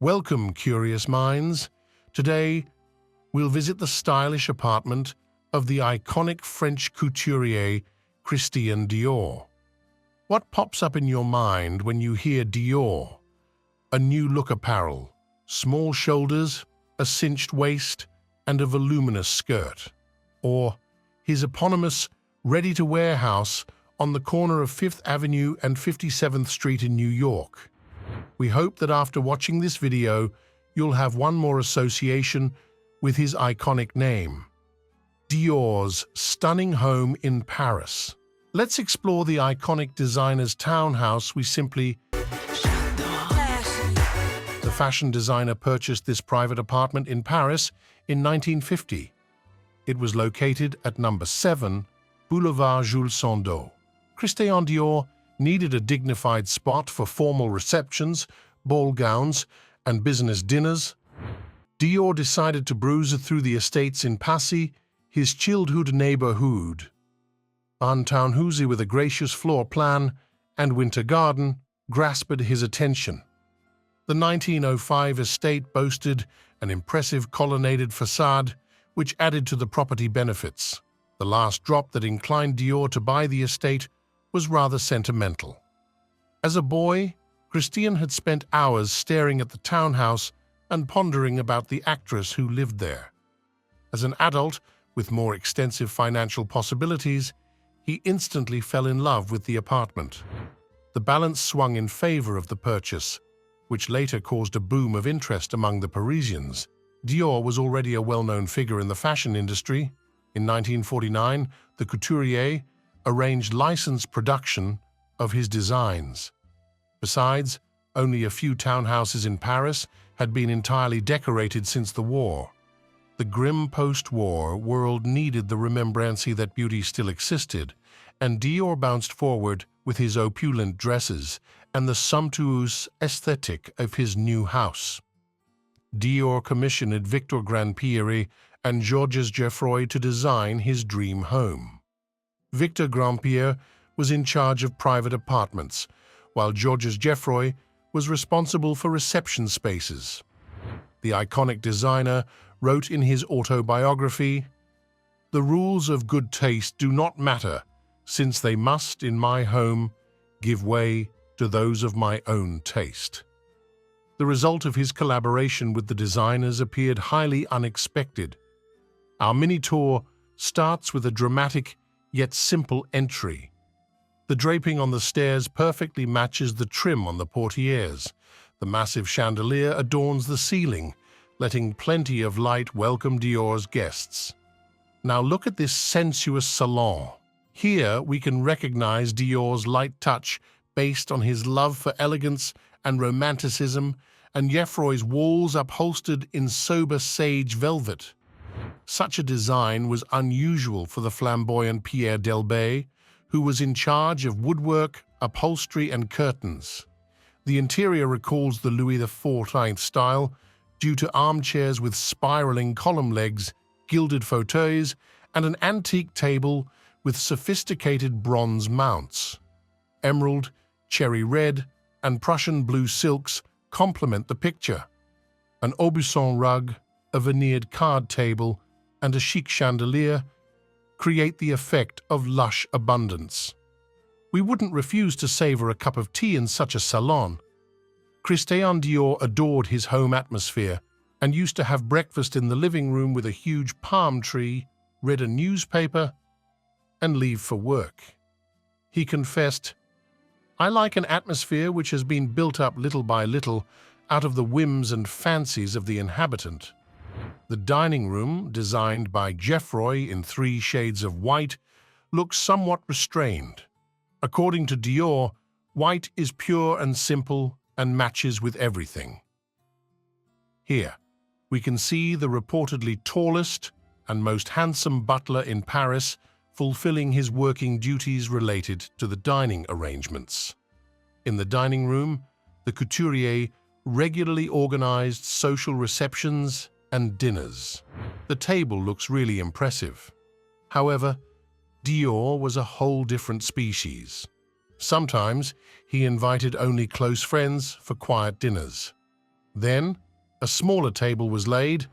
Welcome, curious minds. Today, we'll visit the stylish apartment of the iconic French couturier Christian Dior. What pops up in your mind when you hear Dior? A new look apparel, small shoulders, a cinched waist, and a voluminous skirt. Or his eponymous ready-to-wear house on the corner of 5th Avenue and 57th Street in New York. We hope that after watching this video, you'll have one more association with his iconic name. Dior's stunning home in Paris. Let's explore the iconic designer's townhouse we simply... The fashion designer purchased this private apartment in Paris in 1950. It was located at number 7, Boulevard Jules Sandeau. Christian Dior needed a dignified spot for formal receptions, ball gowns, and business dinners. Dior decided to bruise through the estates in Passy, his childhood neighborhood. An townhouse with a gracious floor plan and winter garden grasped his attention. The 1905 estate boasted an impressive colonnaded facade, which added to the property benefits. The last drop that inclined Dior to buy the estate was rather sentimental. As a boy, Christian had spent hours staring at the townhouse and pondering about the actress who lived there. As an adult, with more extensive financial possibilities, he instantly fell in love with the apartment. The balance swung in favor of the purchase, which later caused a boom of interest among the Parisians. Dior was already a well-known figure in the fashion industry. In 1949, the couturier arranged licensed production of his designs. Besides, only a few townhouses in Paris had been entirely decorated since the war. The grim post-war world needed the remembrancy that beauty still existed, and Dior bounced forward with his opulent dresses and the sumptuous aesthetic of his new house. Dior commissioned Victor Grandpierre and Georges Geoffroy to design his dream home. Victor Grandpierre was in charge of private apartments, while Georges Geoffroy was responsible for reception spaces. The iconic designer wrote in his autobiography, "The rules of good taste do not matter, since they must, in my home, give way to those of my own taste." The result of his collaboration with the designers appeared highly unexpected. Our mini-tour starts with a dramatic yet simple entry. The draping on the stairs perfectly matches the trim on the portieres. The massive chandelier adorns the ceiling, letting plenty of light welcome Dior's guests. Now look at this sensuous salon. Here we can recognize Dior's light touch based on his love for elegance and romanticism, and Geoffroy's walls upholstered in sober sage velvet. Such a design was unusual for the flamboyant Pierre Delbey, who was in charge of woodwork, upholstery, and curtains. The interior recalls the Louis XIV style due to armchairs with spiraling column legs, gilded fauteuils, and an antique table with sophisticated bronze mounts. Emerald, cherry red, and Prussian blue silks complement the picture. An Aubusson rug, a veneered card table, and a chic chandelier create the effect of lush abundance. We wouldn't refuse to savor a cup of tea in such a salon. Christian Dior adored his home atmosphere and used to have breakfast in the living room with a huge palm tree, read a newspaper, and leave for work. He confessed, "I like an atmosphere which has been built up little by little out of the whims and fancies of the inhabitant." The dining room, designed by Geoffroy in 3 shades of white, looks somewhat restrained. According to Dior, white is pure and simple and matches with everything. Here, we can see the reportedly tallest and most handsome butler in Paris fulfilling his working duties related to the dining arrangements. In the dining room, the couturier regularly organized social receptions and dinners. The table looks really impressive. However, Dior was a whole different species. Sometimes he invited only close friends for quiet dinners. Then, a smaller table was laid.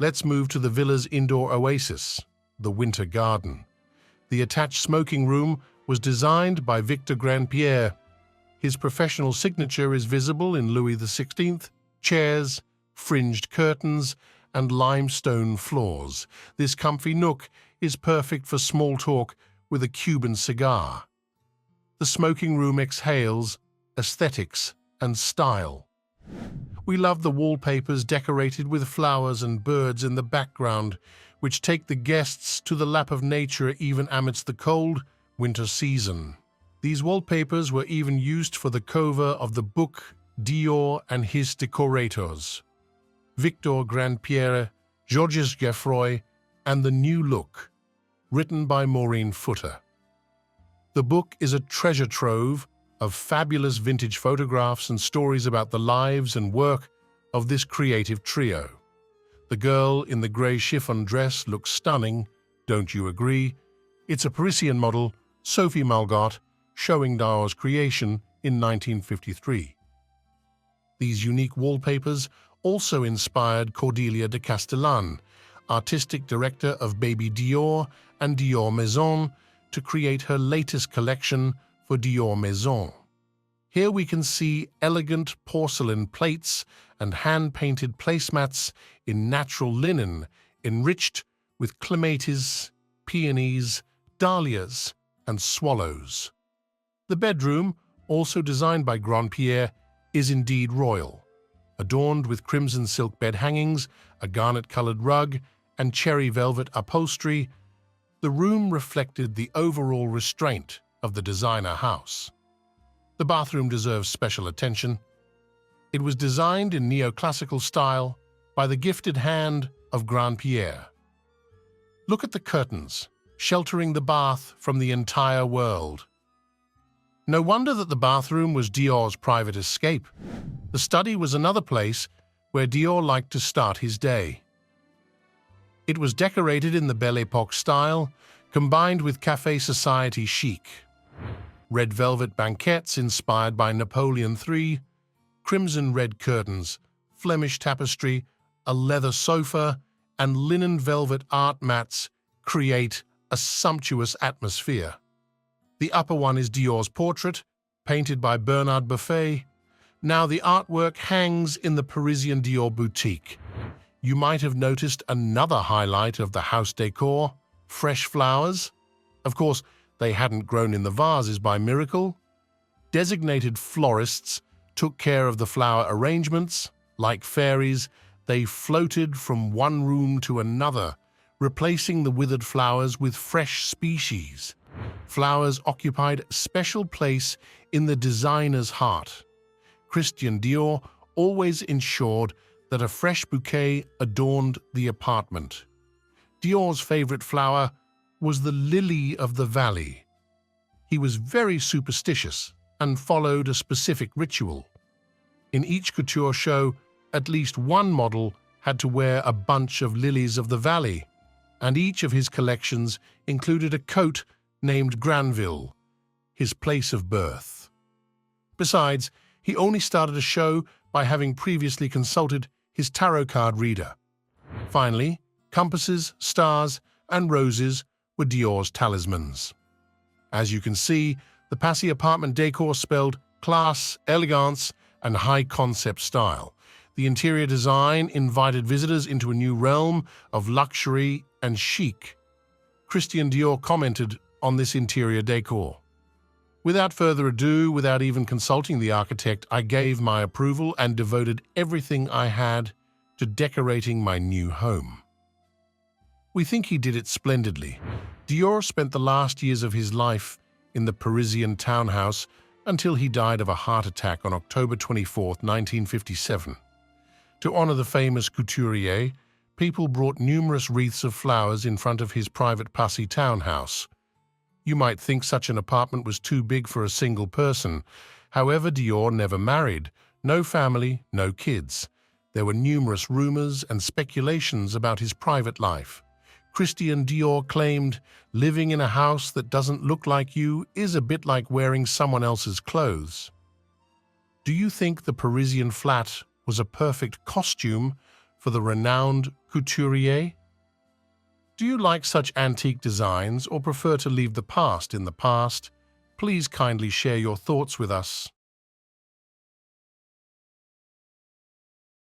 Let's move to the villa's indoor oasis, the Winter Garden. The attached smoking room was designed by Victor Grandpierre. His professional signature is visible in Louis XVI, chairs, fringed curtains, and limestone floors. This comfy nook is perfect for small talk with a Cuban cigar. The smoking room exhales aesthetics and style. We love the wallpapers decorated with flowers and birds in the background, which take the guests to the lap of nature even amidst the cold winter season. These wallpapers were even used for the cover of the book Dior and His Decorators, Victor Grandpierre, Georges Geoffroy, and The New Look, written by Maureen Footer. The book is a treasure trove of fabulous vintage photographs and stories about the lives and work of this creative trio. The girl in the grey chiffon dress looks stunning, don't you agree? It's a Parisian model, Sophie Malgot, showing Dior's creation in 1953. These unique wallpapers also inspired Cordelia de Castellan, artistic director of Baby Dior and Dior Maison, to create her latest collection for Dior Maison. Here we can see elegant porcelain plates and hand-painted placemats in natural linen, enriched with clematis, peonies, dahlias, and swallows. The bedroom, also designed by Grandpierre, is indeed royal, adorned with crimson silk bed hangings, a garnet-colored rug, and cherry velvet upholstery. The room reflected the overall restraint of the designer house. The bathroom deserves special attention. It was designed in neoclassical style by the gifted hand of Grandpierre. Look at the curtains, sheltering the bath from the entire world. No wonder that the bathroom was Dior's private escape. The study was another place where Dior liked to start his day. It was decorated in the Belle Époque style, combined with café society chic. Red velvet banquettes inspired by Napoleon III, crimson red curtains, Flemish tapestry, a leather sofa, and linen velvet art mats create a sumptuous atmosphere. The upper one is Dior's portrait, painted by Bernard Buffet. Now the artwork hangs in the Parisian Dior boutique. You might have noticed another highlight of the house decor, fresh flowers. Of course, they hadn't grown in the vases by miracle. Designated florists took care of the flower arrangements. Like fairies, they floated from one room to another, replacing the withered flowers with fresh species. Flowers occupied a special place in the designer's heart. Christian Dior always ensured that a fresh bouquet adorned the apartment. Dior's favorite flower was the lily of the valley. He was very superstitious and followed a specific ritual. In each couture show, at least one model had to wear a bunch of lilies of the valley, and each of his collections included a coat named Granville, his place of birth. Besides, he only started a show by having previously consulted his tarot card reader. Finally, compasses, stars, and roses were Dior's talismans. As you can see, the Passy apartment decor spelled class, elegance, and high-concept style. The interior design invited visitors into a new realm of luxury and chic. Christian Dior commented on this interior decor. Without further ado, without even consulting the architect, I gave my approval and devoted everything I had to decorating my new home. We think he did it splendidly. Dior spent the last years of his life in the Parisian townhouse until he died of a heart attack on October 24, 1957. To honor the famous couturier, people brought numerous wreaths of flowers in front of his private Passy townhouse. You might think such an apartment was too big for a single person. However, Dior never married, no family, no kids. There were numerous rumors and speculations about his private life. Christian Dior claimed, living in a house that doesn't look like you is a bit like wearing someone else's clothes. Do you think the Parisian flat was a perfect costume for the renowned couturier? Do you like such antique designs or prefer to leave the past in the past? Please kindly share your thoughts with us.